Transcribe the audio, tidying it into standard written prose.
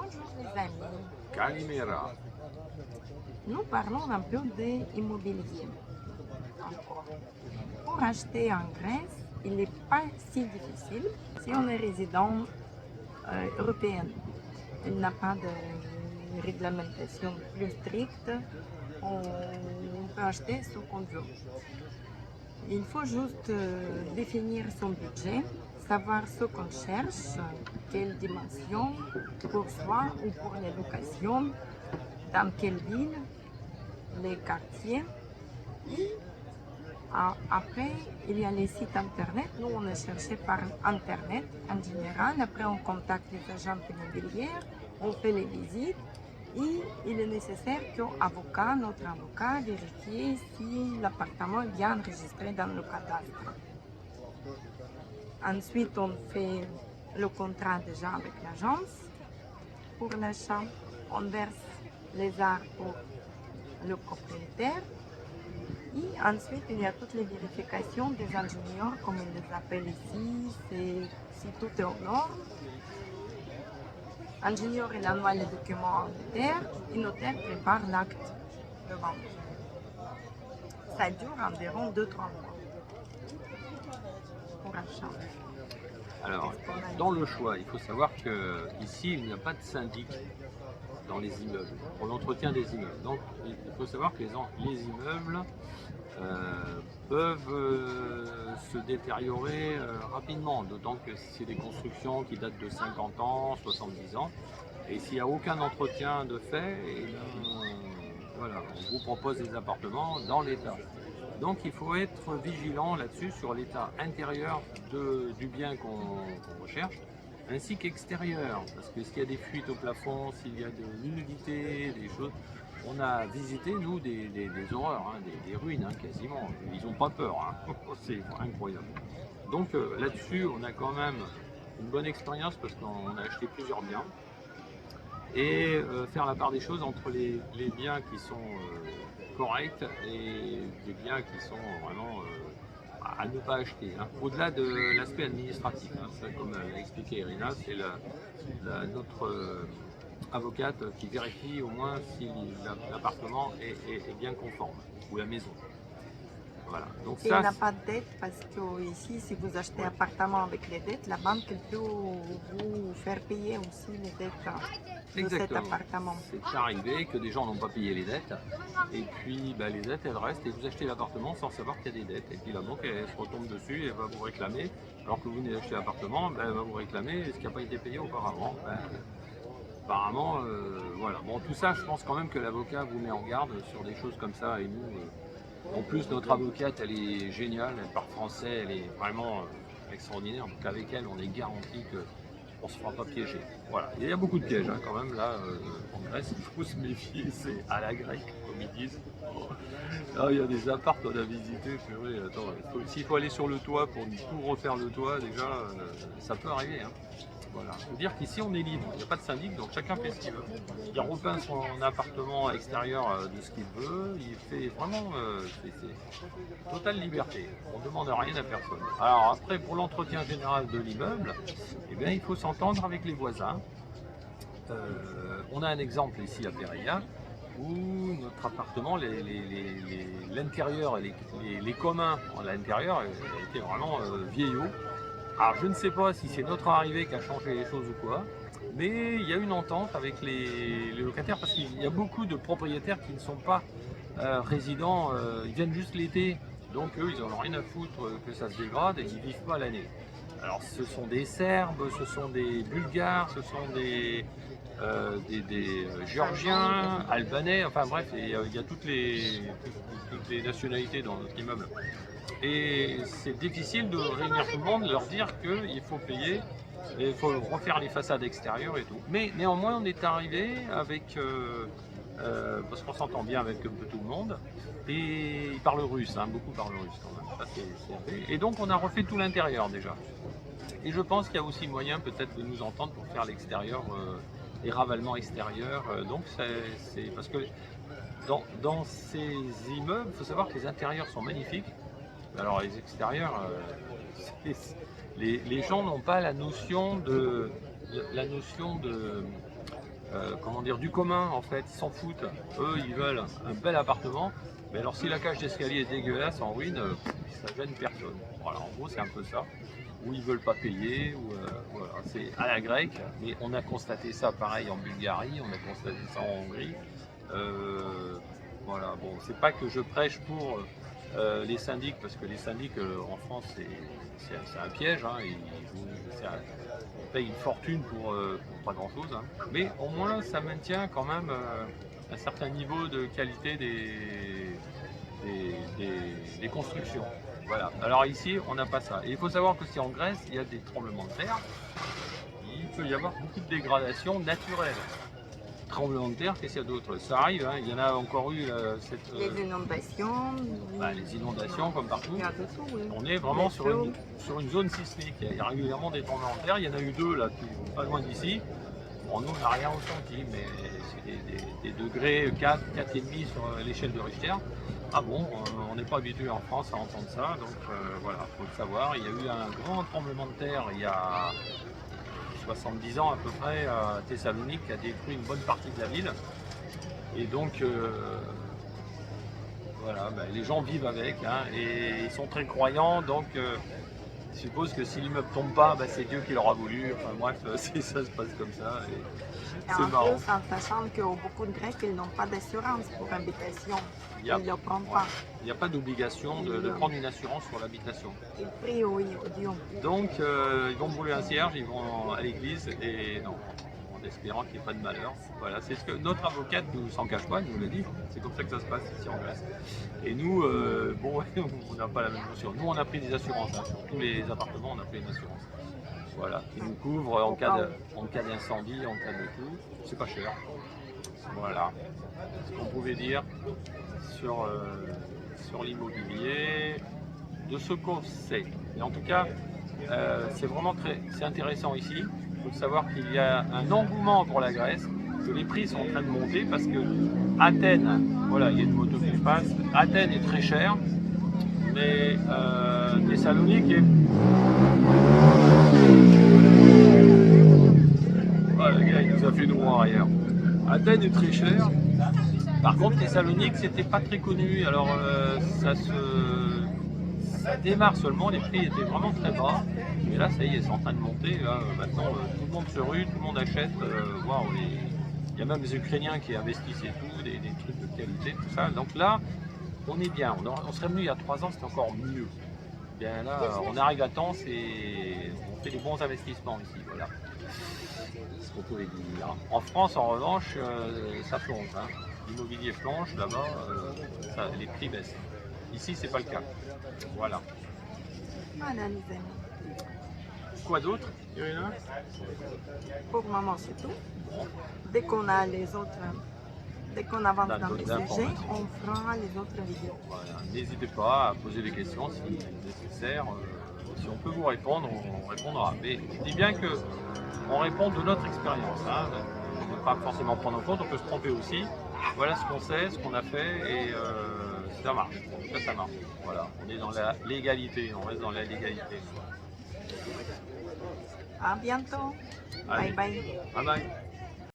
Bonjour les amis. Calimera. Nous parlons un peu d'immobilier. Encore. Pour acheter en Grèce, il n'est pas si difficile si on est résident européen. Il n'a pas de réglementation plus stricte. On peut acheter ce qu'on veut. Il faut juste définir son budget, savoir ce qu'on cherche, quelle dimension pour soi ou pour les locations, dans quelle ville, les quartiers. Et après, il y a les sites internet. Nous, on est cherché par internet en général. Après, on contacte les agents immobiliers, on fait les visites. Et il est nécessaire que notre avocat, vérifie si l'appartement est bien enregistré dans le cadastre. Ensuite, on fait le contrat déjà avec l'agence pour l'achat. On verse les arts pour le propriétaire. Et ensuite, il y a toutes les vérifications des ingénieurs, comme ils les appellent ici, si tout est aux normes. Ingénieur, il envoie les documents au notaire et le notaire prépare l'acte de vente. Ça dure environ 2-3 mois pour achat. Alors, dans le choix, il faut savoir qu'ici, il n'y a pas de syndic dans les immeubles, pour l'entretien des immeubles. Donc, il faut savoir que les immeubles peuvent se détériorer rapidement, d'autant que c'est des constructions qui datent de 50 ans, 70 ans. Et s'il n'y a aucun entretien de fait, voilà, on vous propose des appartements dans l'état. Donc il faut être vigilant là-dessus sur l'état intérieur du bien qu'on recherche, ainsi qu'extérieur, parce que s'il y a des fuites au plafond, s'il y a de l'humidité, des choses, on a visité nous des horreurs, hein, des ruines hein, quasiment, ils n'ont pas peur, hein. C'est incroyable. Donc là-dessus on a quand même une bonne expérience parce qu'on a acheté plusieurs biens, et faire la part des choses entre les biens qui sont corrects et des biens qui sont vraiment à ne pas acheter. Hein. Au-delà de l'aspect administratif, hein, ça, comme l'a expliqué Irina, c'est notre avocate qui vérifie au moins si l'appartement est bien conforme, ou la maison. Voilà. Donc il n'a pas de dette, parce que ici, si vous achetez un appartement avec les dettes, la banque peut vous faire payer aussi les dettes de cet appartement. C'est arrivé que des gens n'ont pas payé les dettes, et puis les dettes elles restent, et vous achetez l'appartement sans savoir qu'il y a des dettes, et puis la banque elle se retombe dessus et elle va vous réclamer, alors que vous venez d'acheter l'appartement, elle va vous réclamer ce qui n'a pas été payé auparavant. Apparemment, voilà. Bon, tout ça, je pense quand même que l'avocat vous met en garde sur des choses comme ça, et nous, en plus, notre avocate, elle est géniale, elle parle français, elle est vraiment extraordinaire, donc avec elle, on est garanti qu'on ne se fera pas piéger. Voilà, il y a beaucoup de pièges hein, quand même, là, en Grèce, il faut se méfier, c'est à la grecque, comme ils disent. Là, il y a des apparts qu'on a visités, purée, attends, s'il faut aller sur le toit pour tout refaire le toit, déjà, ça peut arriver. Hein. Voilà. Il faut dire qu'ici on est libre, il n'y a pas de syndic, donc chacun fait ce qu'il veut. Il repeint son appartement extérieur de ce qu'il veut, il fait vraiment c'est totale liberté, on ne demande rien à personne. Alors après, pour l'entretien général de l'immeuble, eh bien, il faut s'entendre avec les voisins. On a un exemple ici à Péréa, où notre appartement, l'intérieur, les communs à l'intérieur étaient vraiment vieillots. Alors je ne sais pas si c'est notre arrivée qui a changé les choses ou quoi, mais il y a une entente avec les locataires, parce qu'il y a beaucoup de propriétaires qui ne sont pas résidents, ils viennent juste l'été, donc eux ils n'en ont rien à foutre que ça se dégrade et ils ne vivent pas l'année. Alors ce sont des Serbes, ce sont des Bulgares, ce sont des Géorgiens, Albanais, enfin bref, il y a toutes les nationalités dans notre immeuble. Et c'est difficile de réunir tout le monde, leur dire qu'il faut payer, il faut refaire les façades extérieures et tout. Mais néanmoins, on est arrivé avec, parce qu'on s'entend bien avec un peu tout le monde, et ils parlent russe, hein, beaucoup parlent russe quand même. Ça, et donc on a refait tout l'intérieur déjà. Et je pense qu'il y a aussi moyen peut-être de nous entendre pour faire l'extérieur, les ravalements extérieurs. Donc c'est parce que dans ces immeubles, il faut savoir que les intérieurs sont magnifiques. Alors les extérieurs, les gens n'ont pas la notion comment dire, du commun en fait, ils s'en foutent. Eux, ils veulent un bel appartement. Mais alors si la cage d'escalier est dégueulasse, en ruine, ça gêne personne. Voilà, en gros, c'est un peu ça. Ou ils veulent pas payer, ou voilà, c'est à la grecque. Mais on a constaté ça pareil en Bulgarie, on a constaté ça en Hongrie. Voilà, bon, c'est pas que je prêche pour les syndics, parce que les syndics en France, c'est un piège, hein, on paye une fortune pour pas grand chose, hein. Mais au moins ça maintient quand même un certain niveau de qualité des constructions. Voilà. Alors ici, on n'a pas ça. Et il faut savoir que si en Grèce, il y a des tremblements de terre, il peut y avoir beaucoup de dégradations naturelles. Tremblements de terre, qu'est-ce qu'il y a d'autre? Ça arrive, hein. Il y en a encore eu Les inondations. les inondations comme partout. Il y a de tout, oui. On est vraiment sur une zone sismique. Il y a régulièrement des tremblements de terre. Il y en a eu 2 là, pas loin d'ici. Bon, nous, on n'a rien ressenti, mais c'est des degrés 4, 4,5 sur l'échelle de Richter. Ah bon, on n'est pas habitué en France à entendre ça, donc voilà, il faut le savoir. Il y a eu un grand tremblement de terre il y a 70 ans à peu près à Thessalonique qui a détruit une bonne partie de la ville. Et donc, voilà, ben, les gens vivent avec, hein, et ils sont très croyants, donc je suppose que si l'immeuble tombe pas, ben, c'est Dieu qui l'aura voulu. Enfin bref, ça se passe comme ça. Et c'est en marrant. plus, en sachant que beaucoup de Grecs, ils n'ont pas d'assurance pour habitation. Ils ne le prennent pas. Il n'y a pas d'obligation de prendre une assurance sur l'habitation. Ils prient au Dieu. Donc ils vont brûler un cierge, ils vont à l'église et non, en espérant qu'il n'y ait pas de malheur. Voilà, c'est ce que notre avocate ne s'en cache pas, nous l'a dit. C'est comme ça que ça se passe ici en Grèce. Et nous, bon, on n'a pas la même notion. Nous, on a pris des assurances, hein. Sur tous les appartements, on a pris une assurance. Voilà, qui nous couvre en cas d'incendie, en cas de tout. C'est pas cher. Voilà ce qu'on pouvait dire sur l'immobilier, de ce qu'on sait. Et en tout cas, c'est vraiment c'est intéressant ici. Il faut savoir qu'il y a un engouement pour la Grèce, que les prix sont en train de monter parce que Athènes, voilà, il y a une moto qui passe, Athènes est très cher, mais Thessalonique est... Oh, le gars, il nous a fait nous en arrière. Athènes est très cher. Par contre, Thessalonique, c'était pas très connu. Alors, ça démarre seulement. Les prix étaient vraiment très bas. Mais là, ça y est, c'est en train de monter. Là, maintenant, tout le monde se rue, tout le monde achète. Wow, il y a même des Ukrainiens qui investissent et tout, des trucs de qualité, tout ça. Donc là, on est bien. On serait venu il y a 3 ans, c'était encore mieux. Bien là, on arrive à temps, on fait des bons investissements ici. Voilà. Ce qu'on pouvait dire. En France, en revanche, ça plonge. Hein. L'immobilier plonge, là-bas, les prix baissent. Ici, c'est pas le cas. Voilà. Voilà, les amis. Quoi d'autre, Irina? Pour le moment, c'est tout. Dès qu'on a les autres, dès qu'on avance dans les sujets, on fera les autres vidéos. Voilà. N'hésitez pas à poser des questions si nécessaire. Si on peut vous répondre, on répondra. Mais je dis bien que on répond de notre expérience. Hein. On ne peut pas forcément prendre en compte, on peut se tromper aussi. Voilà ce qu'on sait, ce qu'on a fait et ça marche. En tout cas, ça marche. Voilà, on est dans la légalité, on reste dans la légalité. À bientôt. Allez. Bye bye. Bye bye.